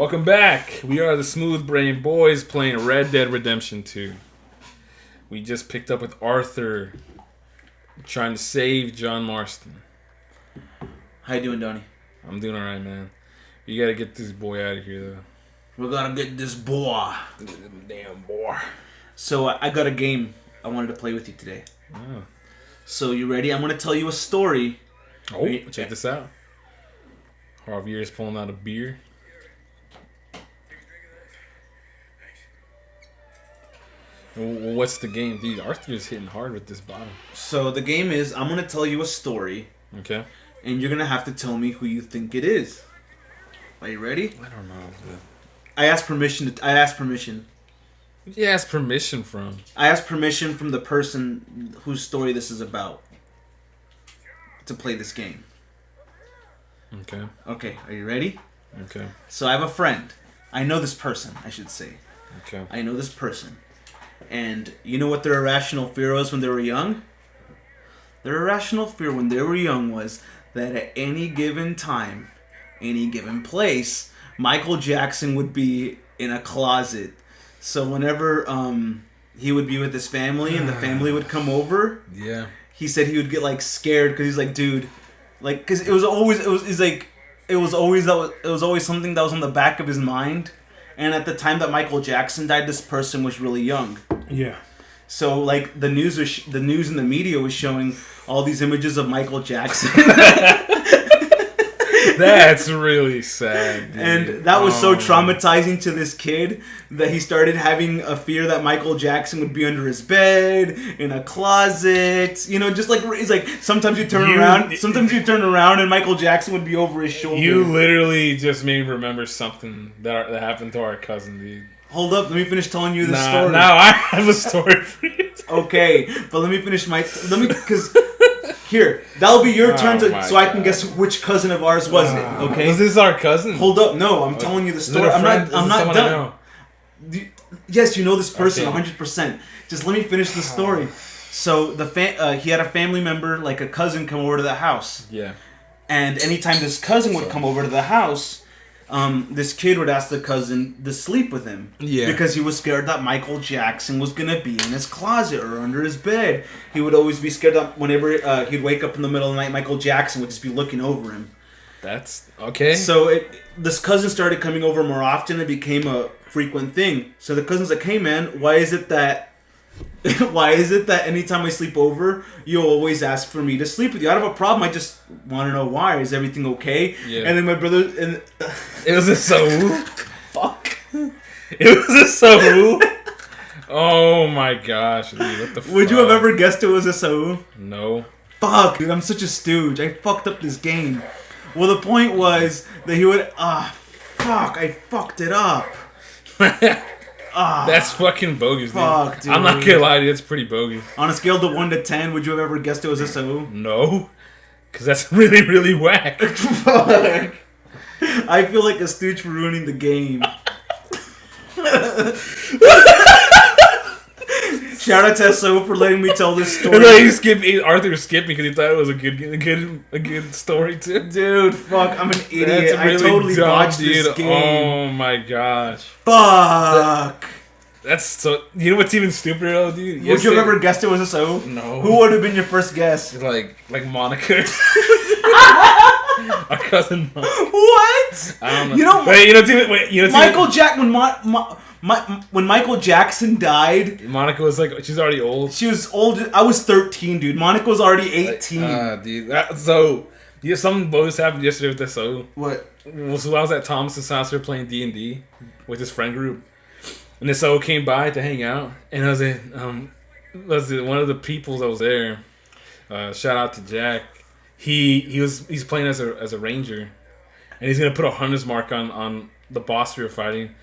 Welcome back. We are the Smooth Brain Boys playing Red Dead Redemption 2. We just picked up with Arthur trying to save John Marston. How you doing, Donnie? I'm doing alright, man. You gotta get this boy out of here, though. We're gonna get this boy. Damn boy. So I got a game I wanted to play with you today. Oh. So you ready? I'm gonna tell you a story. Oh, check this out. Javier's pulling out a beer. What's the game? Dude, Arthur's hitting hard with this bottle. So the game is, I'm gonna tell you a story. Okay. And you're gonna have to tell me who you think it is. Are you ready? I don't know. I asked permission. I asked permission. Who'd you ask permission from? I asked permission from the person whose story this is about to play this game. Okay. Okay, are you ready? Okay. So I have a friend. I know this person, I should say. Okay. I know this person. And you know what their irrational fear was when they were young? Their irrational fear when they were young was that at any given time, any given place, Michael Jackson would be in a closet. So whenever he would be with his family and the family would come over, yeah, he said he would get like scared because he's like, dude, like, because it was always something that was on the back of his mind. And at the time that Michael Jackson died, this person was really young. Yeah. So like the news and the media was showing all these images of Michael Jackson. That's really sad, dude. And that was so traumatizing to this kid that he started having a fear that Michael Jackson would be under his bed, in a closet. You know, just like it's like sometimes you turn around and Michael Jackson would be over his shoulder. You literally just made me remember something that happened to our cousin, dude. Hold up, let me finish telling you the story. Now I have a story for you. Okay, but let me finish because here, that'll be your turn so I can guess which cousin of ours was it. Okay, was this our cousin? Hold up, no, I'm telling you the story. I'm not done. Yes, you know this person 100%. Just let me finish the story. So he had a family member, like a cousin, come over to the house. Yeah. And anytime this cousin would come over to the house, this kid would ask the cousin to sleep with him. Yeah. Because he was scared that Michael Jackson was going to be in his closet or under his bed. He would always be scared that whenever he'd wake up in the middle of the night, Michael Jackson would just be looking over him. That's okay. So this cousin started coming over more often. It became a frequent thing. So the cousin's like, hey man, why is it that anytime I sleep over, you always ask for me to sleep with you? I don't have a problem. I just want to know why. Is everything okay? Yeah. And then my brother... It was a Saul. Fuck. It was a Saul. Oh my gosh, dude. What the fuck? Would you have ever guessed it was a Saul? No. Fuck, dude. I'm such a stooge. I fucked up this game. Well, the point was that he would... fuck. I fucked it up. That's fucking bogus, dude. Dude. I'm not gonna lie to you, that's pretty bogus. On a scale of 1 to 10, would you have ever guessed it was a Saul? No. Because that's really, really whack. Fuck. I feel like a stooge for ruining the game. Shout out to Saul for letting me tell this story. And then Arthur skipped because he thought it was a good story too. Dude, fuck, I'm an idiot. Really I totally botched this game. Oh my gosh. Fuck. That's so. You know what's even stupider though, dude? Would you have ever guessed it was a Saul? No. Who would have been your first guess? Like Monica. Our cousin. Monica. What? I don't know. Michael Jackson. When Michael Jackson died, Monica was like, she's already old. She was old. I was 13, dude. Monica was already 18. Dude. Something bogus happened yesterday with this. So what? So I was at Thomas's house. We were playing D&D with his friend group, and this came by to hang out, and I was one of the people that was there. Shout out to Jack. He's playing as a ranger, and he's gonna put a hunter's mark on the boss we were fighting.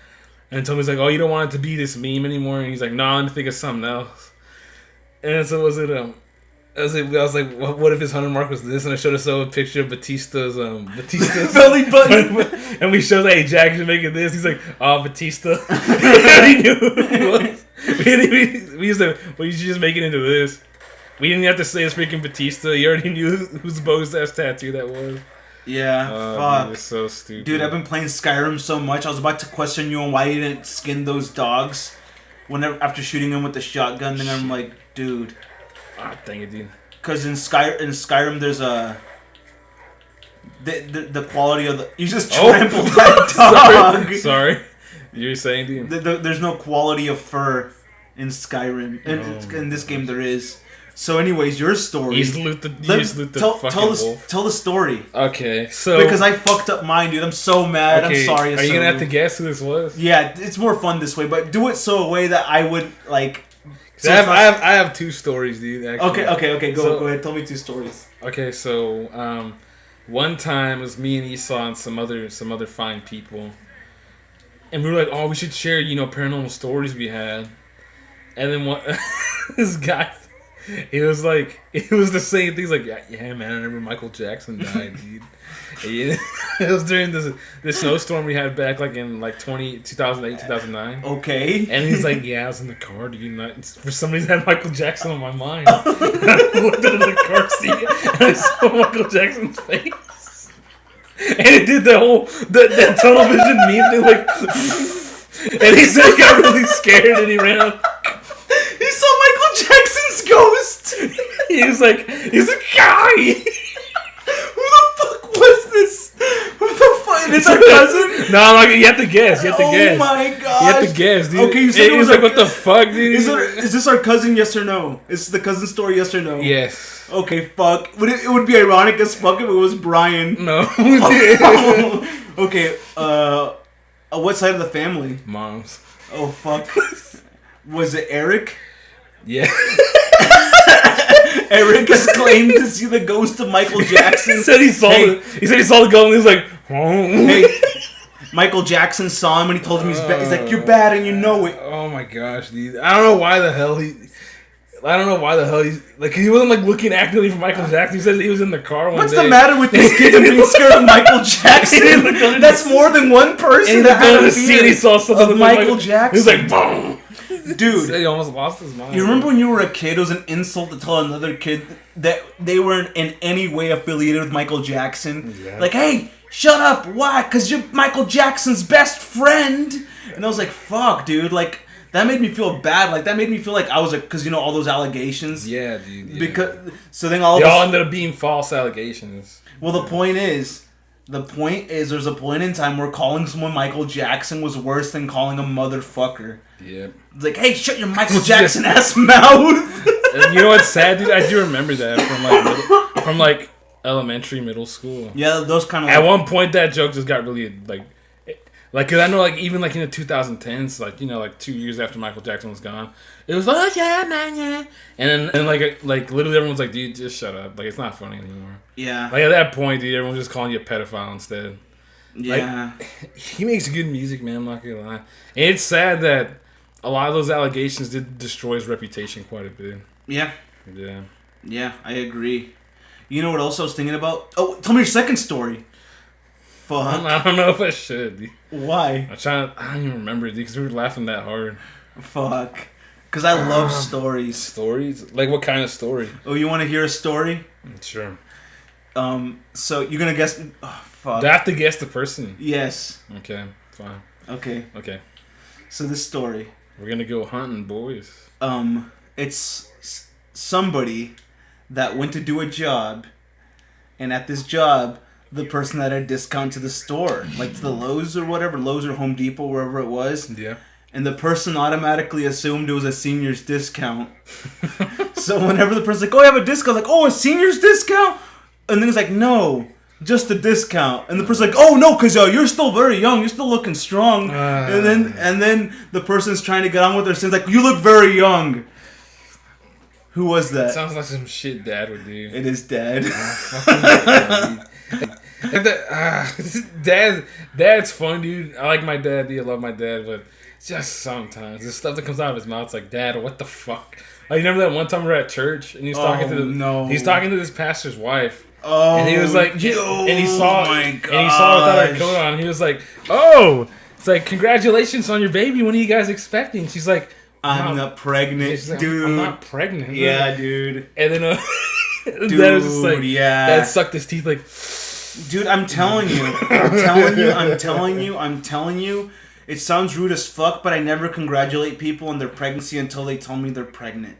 And told me, he's like, oh, you don't want it to be this meme anymore? And he's like, no, I'm gonna think of something else. And so I was like, what if his 100 mark was this? And I showed us a picture of Batista's belly button. And we showed, hey, Jack is making this. He's like, oh, Batista. He knew who he was. We should just make it into this. We didn't have to say it's freaking Batista. You already knew whose bogus ass tattoo that was. Yeah, fuck. Dude, it's so stupid. Dude, I've been playing Skyrim so much. I was about to question you on why you didn't skin those dogs after shooting them with the shotgun. Then I'm like, dude. Ah, dang it, dude. Because in Skyrim, there's a... The quality of the... You just trampled that dog. Sorry. You're saying, dude? There's no quality of fur in Skyrim. In this game, there is. So, anyways, your story. You just loot the fucking wolf. Tell the story. Okay, so... Because I fucked up mine, dude. I'm so mad. Okay, I'm sorry. Are you going to have to guess who this was? Yeah, it's more fun this way, but do it so a way that I would, like... So I have 2 stories, dude, actually. Okay. Go ahead. Tell me 2 stories. Okay, so, one time it was me and Esau and some other fine people. And we were like, oh, we should share, paranormal stories we had. And then this guy... It was the same thing. He's like, yeah, man, I remember Michael Jackson died, dude. It was during this snowstorm we had back, in 2008, 2009. Okay. And he's like, yeah, I was in the car, dude. For some reason, I had Michael Jackson on my mind. I looked into the car seat, and I saw Michael Jackson's face. And it did that tunnel vision meme thing, and he said he got really scared, and he ran up. He saw Michael Jackson's ghost. He's like, guy. Who the fuck was this? Who the fuck? It's our cousin? No, you have to guess. Oh my god. You have to guess, dude. Okay, you said it was like, what the fuck, dude? Is this our cousin? Yes or no? Is the cousin story? Yes or no? Yes. Okay, fuck. It would be ironic as fuck if it was Brian. No. Okay. What side of the family? Mom's. Oh fuck. Was it Eric? Yeah. Eric has claimed to see the ghost of Michael Jackson. He said he saw the ghost and he was like, hey. Michael Jackson saw him and he told him he's bad. He's like, you're bad and you know it. Oh my gosh, dude. I don't know why the hell he's like, he wasn't looking actively for Michael Jackson. He said he was in the car one day. What's the matter with this kid being scared of Michael Jackson? That's more than one person that had a fear he saw something of Michael Jackson. He was like, boom. Dude, he almost lost his mind. You remember when you were a kid, it was an insult to tell another kid that they weren't in any way affiliated with Michael Jackson? Yeah. Like, hey, shut up. Why? Because you're Michael Jackson's best friend. And I was like, fuck, dude. Like, that made me feel bad. Like, that made me feel like I was because, all those allegations. Yeah, dude. Yeah. Because, so then all ended up being false allegations. Well, the point is, there's a point in time where calling someone Michael Jackson was worse than calling a motherfucker. Yep. It's like, hey, shut your Michael Jackson ass mouth. And you know what's sad, dude? I do remember that from elementary, middle school. Yeah, those kind of. At one point, that joke just got really cause I know even in the 2010s, 2 years after Michael Jackson was gone, it was like, oh yeah, man, yeah, and then literally everyone's like, dude, just shut up, it's not funny anymore. Yeah. At that point, dude, everyone's just calling you a pedophile instead. Yeah. He makes good music, man. I'm not gonna lie. And it's sad that a lot of those allegations did destroy his reputation quite a bit. Yeah. Yeah. Yeah, I agree. You know what else I was thinking about? Oh, tell me your second story. Fuck. I don't know if I should. Why? I don't even remember, because we were laughing that hard. Fuck. Because I love stories. Stories? Like what kind of story? Oh, you want to hear a story? Sure. So you're going to guess... Oh, fuck. Do I have to guess the person? Yes. Okay, fine. Okay. So this story... We're going to go hunting, boys. It's somebody that went to do a job, and at this job, the person had a discount to the store, to the Lowe's or whatever, Lowe's or Home Depot, wherever it was. Yeah. And the person automatically assumed it was a senior's discount. So whenever the person's like, oh, I have a discount, a senior's discount? And then he's like, no, just a discount. And the person's like, oh, no, because you're still very young, you're still looking strong. And then the person's trying to get on with their sins, you look very young. Who was that? Sounds like some shit Dad would do. It is Dad. Dad's fun, dude. I like my dad, dude. I love my dad, but just sometimes the stuff that comes out of his mouth, it's like, Dad, what the fuck? Remember that one time we were at church and he's talking to this pastor's wife. Oh, and he was like, and he saw without her coat on. He was like, oh, it's like, congratulations on your baby. When are you guys expecting? She's like, I'm not pregnant, like, dude. I'm not pregnant. Yeah, dude. And then Dad was just like, Dad sucked his teeth Dude, I'm telling you. It sounds rude as fuck, but I never congratulate people on their pregnancy until they tell me they're pregnant.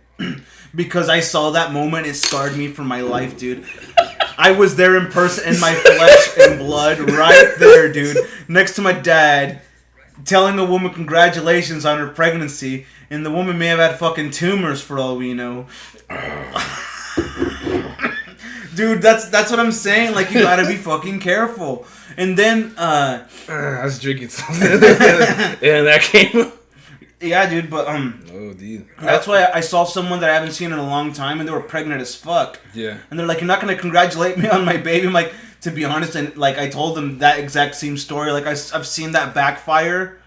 Because I saw that moment, it scarred me for my life, dude. I was there in person, in my flesh and blood, right there, dude, next to my dad, telling a woman congratulations on her pregnancy, and the woman may have had fucking tumors for all we know. Dude, that's what I'm saying. Like, you gotta be fucking careful. And then, I was drinking something, and that came. Yeah, dude, but oh, dude. That's why I saw someone that I haven't seen in a long time, and they were pregnant as fuck. Yeah. And they're like, "You're not gonna congratulate me on my baby." I'm like, to be honest, and like I told them that exact same story. Like I've seen that backfire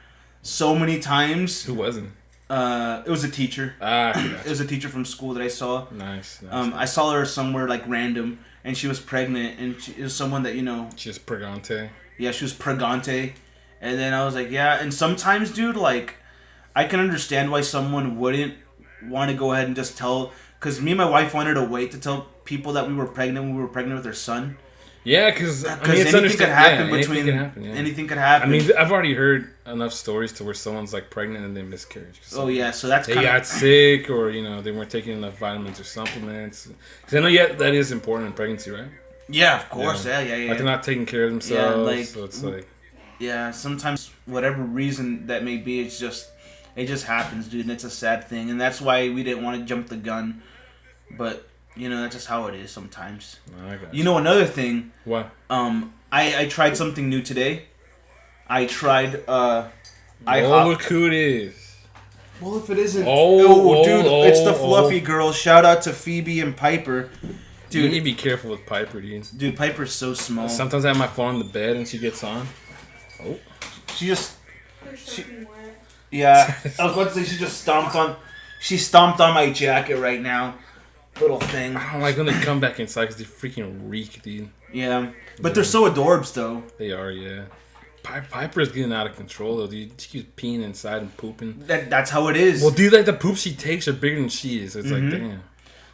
so many times. Who wasn't? It was a teacher. It was a teacher from school that I saw. Nice. I saw her somewhere like random, and she was pregnant, and it was someone that, you know. She was pregante. Yeah, she was pregante, and then I was like, yeah. And sometimes, dude, like, I can understand why someone wouldn't want to go ahead and just tell, because me and my wife wanted to wait to tell people that we were pregnant when we were pregnant with their son. Yeah, because anything could happen between. Anything could happen. I mean, I've already heard enough stories to where someone's like pregnant and they miscarriage. Oh yeah, so that's they got sick, or they weren't taking enough vitamins or supplements. Because I know, that is important in pregnancy, right? Yeah, of course. Yeah. Like they're not taking care of themselves, so it's like. Yeah, sometimes whatever reason that may be, it just happens, dude, and it's a sad thing, and that's why we didn't want to jump the gun, but. That's just how it is sometimes. Another thing. What? I tried something new today. I tried look who it is. Well, if it isn't, dude, it's the fluffy girl. Shout out to Phoebe and Piper. Dude, you need to be careful with Piper, dude. Dude, Piper's so small. Sometimes I have my phone on the bed and she gets on. Oh. Yeah, I was about to say she stomped on my jacket right now. Little thing. I don't like when they come back inside because they freaking reek, dude. Yeah. But they're so adorbs, though. They are, yeah. Piper's getting out of control, though, dude. She keeps peeing inside and pooping. That's how it is. Well, dude, like the poops she takes are bigger than she is. It's like, damn.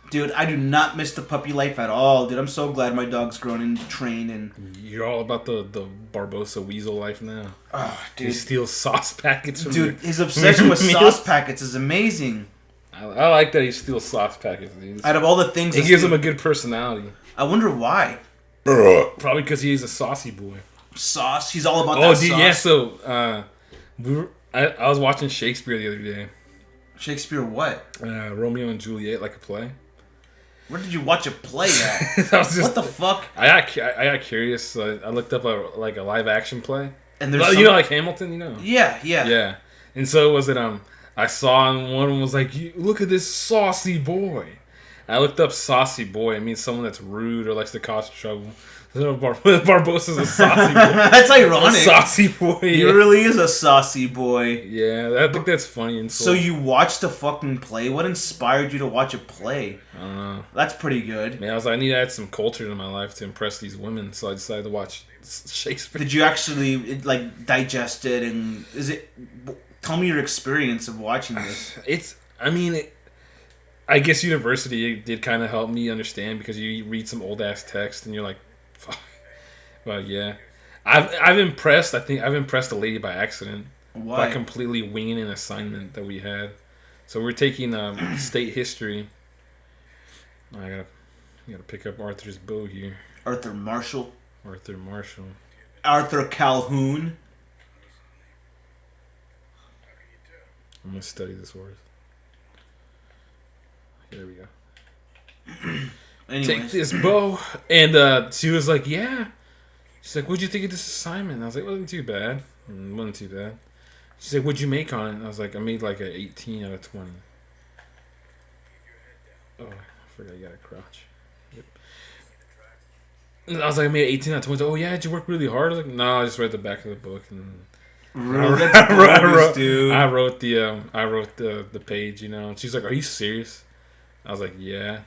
Dude, I do not miss the puppy life at all, dude. I'm so glad my dog's grown and trained. And you're all about the Barbosa weasel life now. Oh, dude. He steals sauce packets from his obsession with sauce packets is amazing. I like that he steals sauce packets, dude. Out of all the things... It gives him a good personality. I wonder why. Probably because he's a saucy boy. Sauce? He's all about that sauce. Oh, dude, yeah, so... I was watching Shakespeare the other day. Shakespeare what? Romeo and Juliet, like a play. Where did you watch a play at? What the fuck? I got curious. So I looked up a live action play. And there's like Hamilton, Yeah. And so was it I saw and one of them was like, look at this saucy boy. And I looked up saucy boy. It means someone that's rude or likes to cause trouble. Barbosa's a saucy boy. That's ironic. A saucy boy. He really is a saucy boy. Yeah, I think that's funny. And so you watched a fucking play? What inspired you to watch a play? I don't know. That's pretty good. Man, I need to add some culture to my life to impress these women, so I decided to watch Shakespeare. Did you actually digest it? And tell me your experience of watching this. I guess university did kind of help me understand because you read some old ass text and you're like, fuck. Well, yeah. I've impressed a lady by accident. Why? By completely winging an assignment that we had. So we're taking state history. I gotta pick up Arthur's bow here. Arthur Marshall. Arthur Calhoun. I'm gonna study this horse. There we go. Take this bow. And she was like, yeah. She's like, what'd you think of this assignment? And I was like, wasn't too bad. She's like, what'd you make on it? And I was like, I made like an 18 out of 20. Oh, I forgot you gotta crouch. Yep. And I was like, I made 18 out of 20. Oh yeah, did you work really hard? I was like, no, I just read the back of the book and I wrote the page, And she's like, are you serious? I was like, yeah.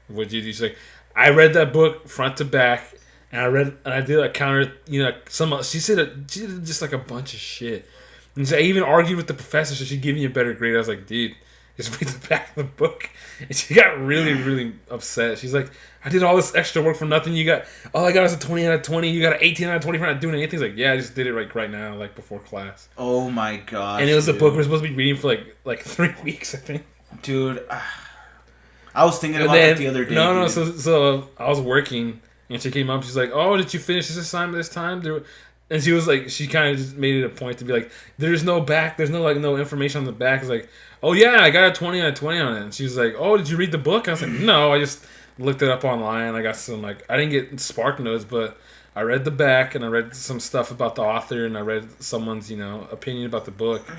What'd you do? She's like, I read that book front to back, and I did a counter. She said just like a bunch of shit, and so I even argued with the professor so she'd give me a better grade. I was like, dude, just read the back of the book. And she got really, really upset. She's like, I did all this extra work for nothing. All I got is a 20 out of 20. You got an 18 out of 20 for not doing anything. He's like, yeah, I just did it right now, like before class. Oh my god. And it was a book we're supposed to be reading for like 3 weeks, I think. Dude, I was thinking about it the other day. No, so I was working and she came up. She's like, oh, did you finish this assignment this time? And she was like, she kind of just made it a point to be like, there's no no information on the back. It's like, oh yeah, I got a 20 out of 20 on it. And she was like, oh, did you read the book? I was like, no, I just looked it up online. I got some I didn't get Spark Notes, but I read the back and I read some stuff about the author and I read someone's opinion about the book.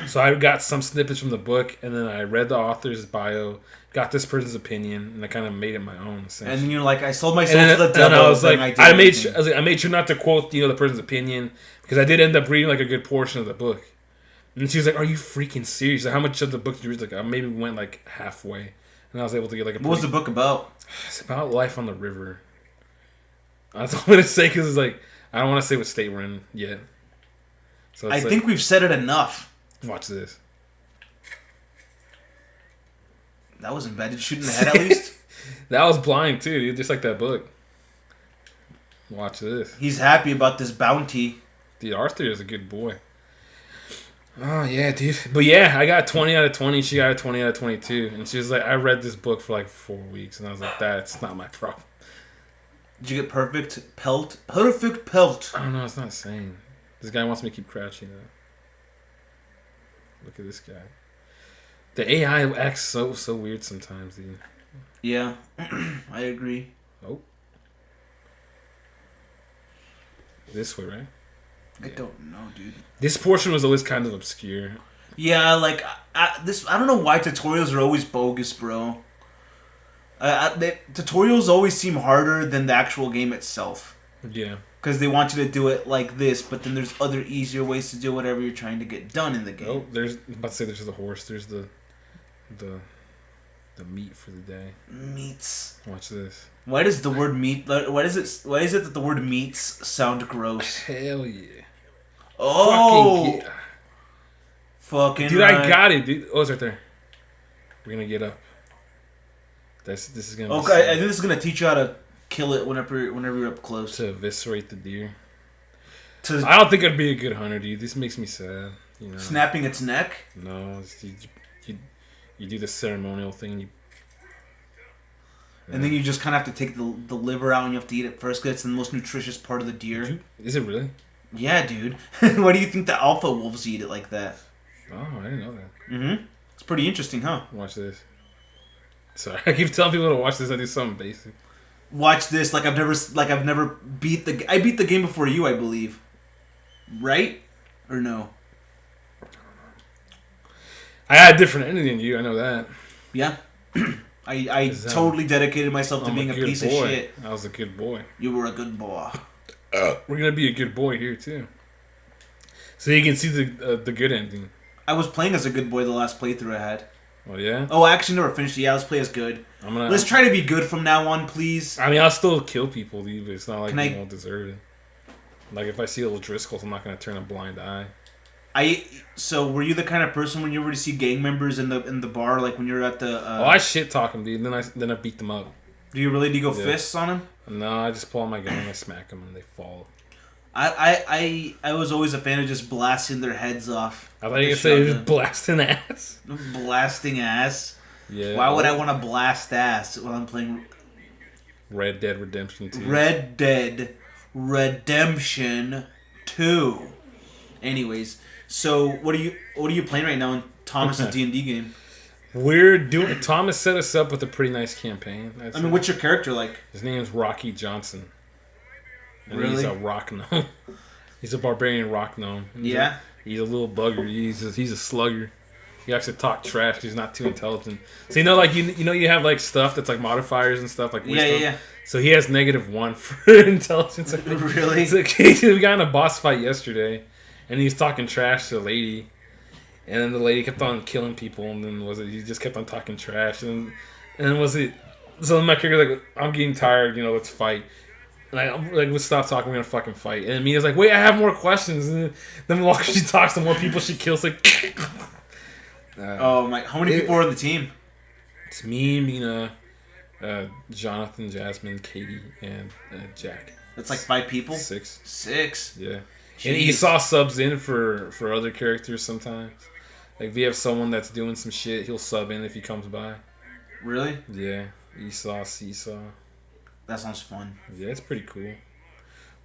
So I got some snippets from the book and then I read the author's bio, got this person's opinion, and I kind of made it my own. And then you're like, I sold my soul to the devil. And I was like, I made sure not to quote the person's opinion because I did end up reading like a good portion of the book. And she was like, "Are you freaking serious? Like, how much of the book did you read?" Like, I maybe went like halfway, and I was able to get like a. What was the book about? It's about life on the river. That's all I'm gonna say because it's like I don't want to say what state we're in yet. So I think we've said it enough. Watch this. That wasn't bad. Did you shoot in the head at least? That was blind too, dude. Just like that book. Watch this. He's happy about this bounty. Dude, Arthur is a good boy. Oh, yeah, dude. But yeah, I got 20 out of 20. She got a 20 out of 22. And she was like, I read this book for like 4 weeks. And I was like, that's not my problem. Did you get perfect pelt? Perfect pelt. I don't know. It's not saying. This guy wants me to keep crouching though. Look at this guy. The AI acts so weird sometimes, dude. Yeah, I agree. Oh. This way, right? I don't know, dude. This portion was always kind of obscure. Yeah, like I don't know why tutorials are always bogus, bro. Tutorials always seem harder than the actual game itself. Yeah. Because they want you to do it like this, but then there's other easier ways to do whatever you're trying to get done in the game. Oh, I'm about to say there's the horse. There's the meat for the day. Meats. Watch this. Why does the word meat? Why is it that the word meats sound gross? Hell yeah. Oh. Fucking. Dude, right. I got it, dude. Oh, it's right there. We're gonna get up. This is gonna. Okay, I think this is gonna teach you how to kill it whenever you're up close. To eviscerate the deer. I don't think I'd be a good hunter, dude. This makes me sad. You know. Snapping its neck? No, you do the ceremonial thing. And then you just kind of have to take the liver out and you have to eat it first because it's the most nutritious part of the deer. Is it really? Yeah, dude. Why do you think the alpha wolves eat it like that? Oh, I didn't know that. Mm-hmm. It's pretty interesting, huh? Watch this. Sorry, I keep telling people to watch this. I do something basic. Watch this. I've never beat the. I beat the game before you, I believe. Right? Or no? I had a different ending than you. I know that. Yeah. I totally dedicated myself to being a piece of shit. I was a good boy. You were a good boy. We're gonna be a good boy here too. So you can see the good ending. I was playing as a good boy the last playthrough I had. Oh yeah. Oh, I actually never finished it. Yeah, let's play as good. Let's try to be good from now on, please. I mean, I'll still kill people, dude, but it's not like you won't deserve it. Like if I see little Driscolls, I'm not gonna turn a blind eye. So were you the kind of person when you were to see gang members in the bar, like when you're at the? I shit talk them, dude. Then I beat them up. Do you really do you go fists on them? No, I just pull out my gun and I smack them and they fall. I was always a fan of just blasting their heads off. I thought you could say just blasting ass. Blasting ass. Yeah. Why would I want to blast ass when I'm playing Red Dead Redemption 2? Red Dead Redemption 2. Anyways, so what are you playing right now in Thomas's D&D game? Thomas set us up with a pretty nice campaign. What's your character like? His name is Rocky Johnson. And really? He's a rock gnome. He's a barbarian rock gnome. He's a little bugger. He's a slugger. He actually talk trash because he's not too intelligent. So you have like stuff that's like modifiers and stuff like wisdom. Yeah. So he has -1 for intelligence. Really? So we got in a boss fight yesterday, and he was talking trash to a lady, and then the lady kept on killing people, and then he just kept on talking trash, and so my character like, I'm getting tired, let's fight. And I'm like, let's stop talking, we're gonna fucking fight. And Mia's like, wait, I have more questions. And then the longer she talks, the more people she kills. Like, Oh my! How many people are on the team? It's me, Mina, Jonathan, Jasmine, Katie, and Jack. That's like 5 people. 6. 6. Yeah. Jeez. And Esau subs in for other characters sometimes. Like if we have someone that's doing some shit, he'll sub in if he comes by. Really? Yeah. Esau, Seesaw. That sounds fun. Yeah, it's pretty cool.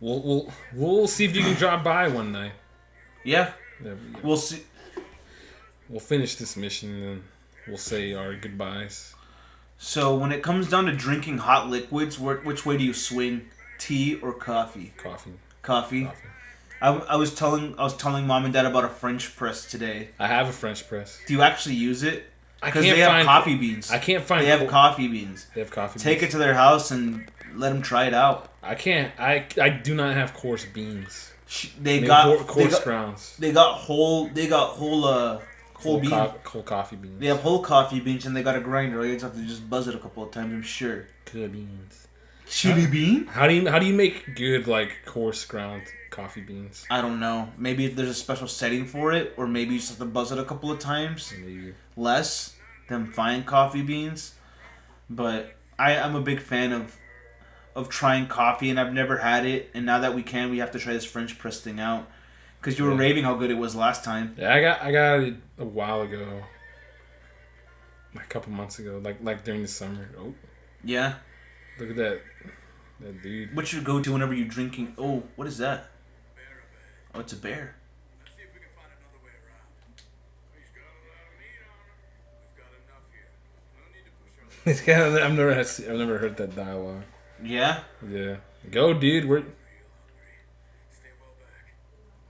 We'll see if you can drop by one night. Yeah. Yeah. We'll see. We'll finish this mission and then we'll say our goodbyes. So when it comes down to drinking hot liquids, which way do you swing? Tea or coffee? Coffee. I was telling Mom and Dad about a French press today. I have a French press. Do you actually use it? Because they have coffee beans. I can't find. They have coffee beans. They have coffee beans. Take it to their house and let them try it out. I can't. I do not have coarse beans. They got coarse grounds. They got whole bean. Whole coffee beans. They have whole coffee beans and they got a grinder. You just have to just buzz it a couple of times. I'm sure. Good beans. Chili bean? How do you make good like coarse ground coffee beans? I don't know. Maybe there's a special setting for it, or maybe you just have to buzz it a couple of times. Maybe less than fine coffee beans. But I'm a big fan of trying coffee, and I've never had it. And now that we have to try this French press thing out. Because you were raving how good it was last time. Yeah, I got it a while ago. Like a couple months ago, like during the summer. Oh. Yeah. Look at that dude. What's your go-to whenever you're drinking? Oh, what is that? Oh, it's a bear. It's kind of, I've never heard that dialogue. Yeah. Yeah. Go, dude. We'll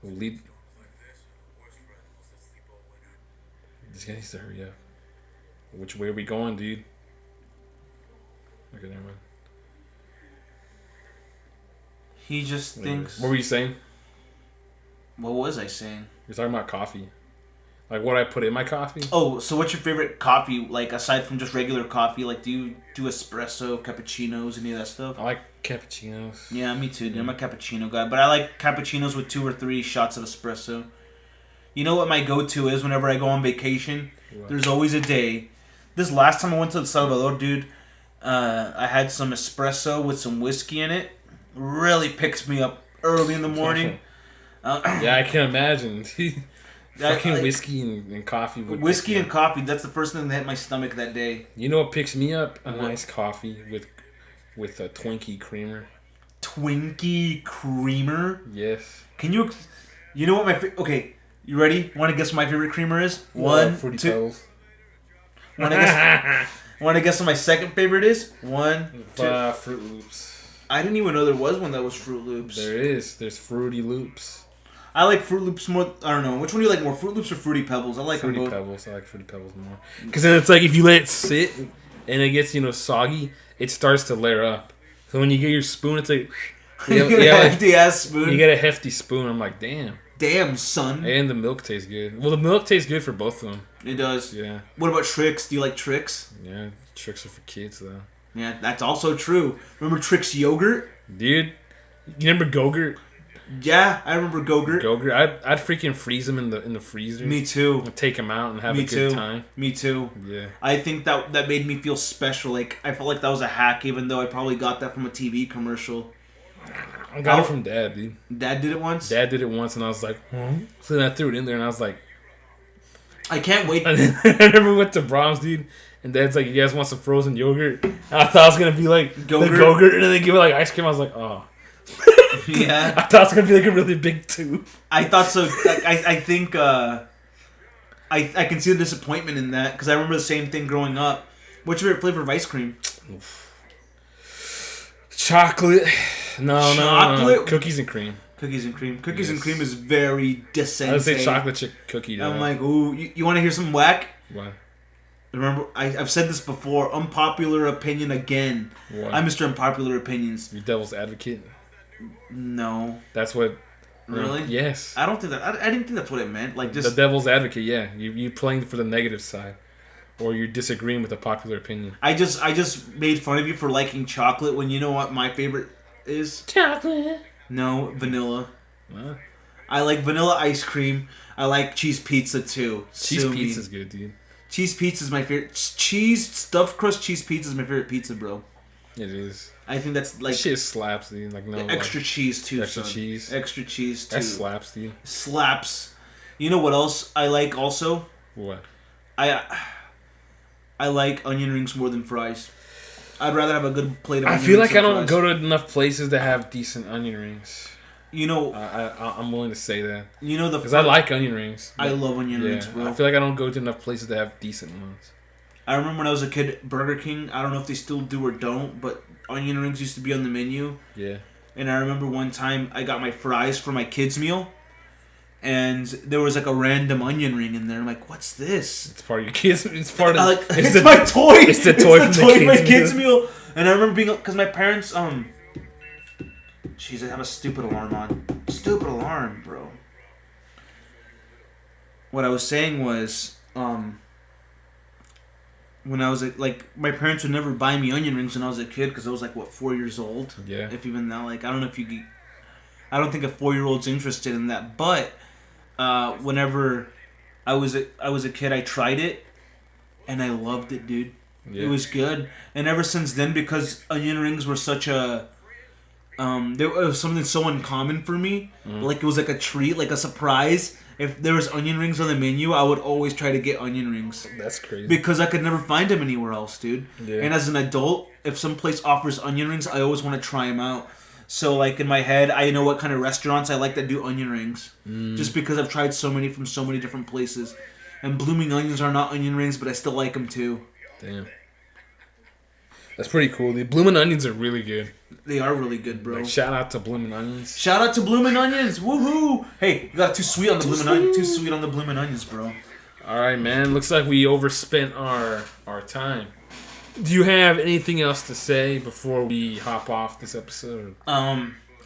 lead. This guy needs to hurry up. Which way are we going, dude? Okay, never mind. He just thinks... What were you saying? What was I saying? You're talking about coffee. Like what I put in my coffee? Oh, so what's your favorite coffee, like, aside from just regular coffee? Like, do you do espresso, cappuccinos, any of that stuff? I like cappuccinos. Yeah, me too, dude. I'm a cappuccino guy. But I like cappuccinos with 2 or 3 shots of espresso. You know what my go-to is whenever I go on vacation? What? There's always a day. This last time I went to El Salvador, dude, I had some espresso with some whiskey in it. Really picks me up early in the morning. Yeah, I can imagine. Fucking whiskey and coffee. Whiskey and coffee, that's the first thing that hit my stomach that day. You know what picks me up? A nice coffee with a Twinkie creamer. Twinkie creamer? Yes. You know what my... Okay, you ready? Want to guess what my favorite creamer is? 1, 2... Pebbles. Want to guess what my second favorite is? 1, 2... Fruit Loops. I didn't even know there was one that was Fruit Loops. There is. There's Fruity Loops. I like Fruit Loops more. I don't know. Which one do you like more, Fruit Loops or Fruity Pebbles? I like Fruity them both. Pebbles. I like Fruity Pebbles more. Because then it's like if you let it sit and it gets, soggy, it starts to layer up. So when you get your spoon, it's like... You get a hefty-ass spoon. You get a hefty spoon. I'm like, damn. Damn, son. And the milk tastes good. Well, the milk tastes good for both of them. It does. Yeah. What about Trix? Do you like Trix? Yeah, Trix are for kids, though. Yeah, that's also true. Remember Trix yogurt? Dude, you remember Go-Gurt? Yeah, I remember Go-Gurt. Go-Gurt. I'd freaking freeze them in the freezer. Me too. And take them out and have a good time. Me too. Yeah. I think that made me feel special. Like, I felt like that was a hack, even though I probably got that from a TV commercial. I got it from Dad, dude. Dad did it once? Dad did it once, and I was like, So then I threw it in there, and I was like... I can't wait. And then I never went to Brahms, dude. And Dad's like, you guys want some frozen yogurt? And I thought it was going to be like the Go-Gurt, and then they give it like ice cream. I was like, oh. Yeah. I thought it was going to be like a really big tube. I thought so. I think I can see the disappointment in that, because I remember the same thing growing up. What's your favorite flavor of ice cream? Chocolate. Chocolate? No. Cookies and cream. Cookies and cream. Cookies and cream is very desensé. I would say chocolate chip cookie. I'm like, ooh, you want to hear some whack? What? Remember, I've said this before. Unpopular opinion again. What? I'm Mr. Unpopular Opinions. You're devil's advocate? No. That's what... Really? Yes. I don't think that... I didn't think that's what it meant. Like, just... The devil's advocate, yeah. You playing for the negative side. Or you're disagreeing with a popular opinion. I just made fun of you for liking chocolate when you know what my favorite is? Chocolate. No, vanilla. What? I like vanilla ice cream. I like cheese pizza too. Cheese pizza's good, dude. Cheese pizza is my favorite. Cheese stuffed crust cheese pizza is my favorite pizza, bro. It is. I think that's like shit slaps, dude. Like no extra like, cheese too. Extra cheese. Extra cheese too. That slaps, dude. Slaps. You know what else I like also? What? I like onion rings more than fries. I'd rather have a good plate of onion rings. I feel like I don't fries. go to enough places that have decent onion rings. You know, I'm willing to say that. You know because I like onion rings. I love onion rings, bro. I feel like I don't go to enough places that have decent ones. I remember when I was a kid, Burger King. I don't know if they still do or don't, but onion rings used to be on the menu. Yeah. And I remember one time I got my fries for my kids' meal, and there was like a random onion ring in there. I'm like, "What's this?" It's part of your kids. It's part of. It's my toy. It's the toy from my kids' meal. And I remember being because my parents Jeez, I have a stupid alarm on. Stupid alarm, bro. What I was saying was, when I was my parents would never buy me onion rings when I was a kid because I was 4 years old. Yeah. If even now, I don't know if you. I don't think a 4-year-old's interested in that. But whenever I was a kid, I tried it, and I loved it, dude. Yeah. It was good, and ever since then, because onion rings were such a there was something so uncommon for me. Like it was like a treat, like a surprise. If there was onion rings on the menu, I would always try to get onion rings. That's crazy. Because I could never find them anywhere else, dude. Yeah. And as an adult, if some place offers onion rings, I always want to try them out. So in my head, I know what kind of restaurants I like that do onion rings. Just because I've tried so many from so many different places. And Blooming Onions are not onion rings, but I still like them too. Damn. That's pretty cool. The Bloomin' Onions are really good. They are really good, bro. Shout out to Bloomin' Onions. Shout out to Bloomin' Onions. Woohoo! Hey, you got too sweet on the Bloomin' Onions. Too sweet on the Bloomin' Onions, bro. All right, man. Looks like we overspent our time. Do you have anything else to say before we hop off this episode?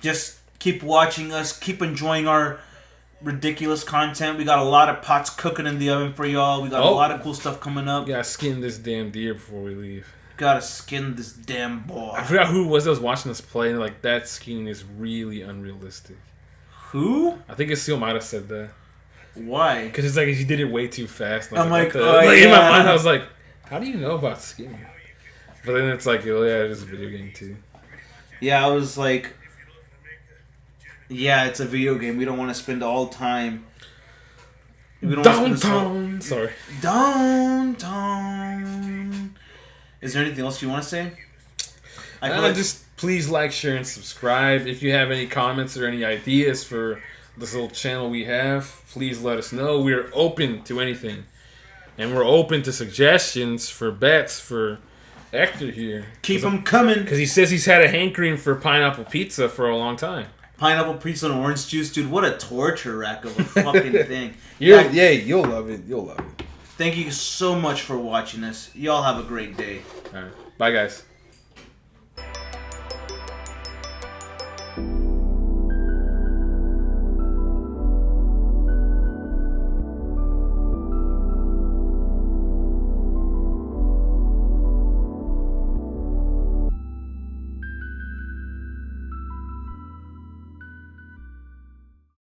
Just keep watching us. Keep enjoying our ridiculous content. We got a lot of pots cooking in the oven for y'all. We got a lot of cool stuff coming up. We gotta skin this damn deer before we leave. Gotta skin this damn boy. I forgot who it was that was watching us play. Like, that skinning is really unrealistic. Who? I think Seal might have said that. Why? Because it's like he did it way too fast. I'm like, in my mind, I was like, how do you know about skinning? But then it's like, oh yeah, it is a video game too. Yeah, I was like, yeah, it's a video game. We don't want to spend all time. Downtown. Sorry. Downtown. Is there anything else you want to say? Just please like, share, and subscribe. If you have any comments or any ideas for this little channel we have, please let us know. We're open to anything. And we're open to suggestions for bets for Hector here. Keep them coming. Because he says he's had a hankering for pineapple pizza for a long time. Pineapple pizza and orange juice, dude. What a torture rack of a fucking thing. You'll love it. You'll love it. Thank you so much for watching us. Y'all have a great day. All right. Bye, guys.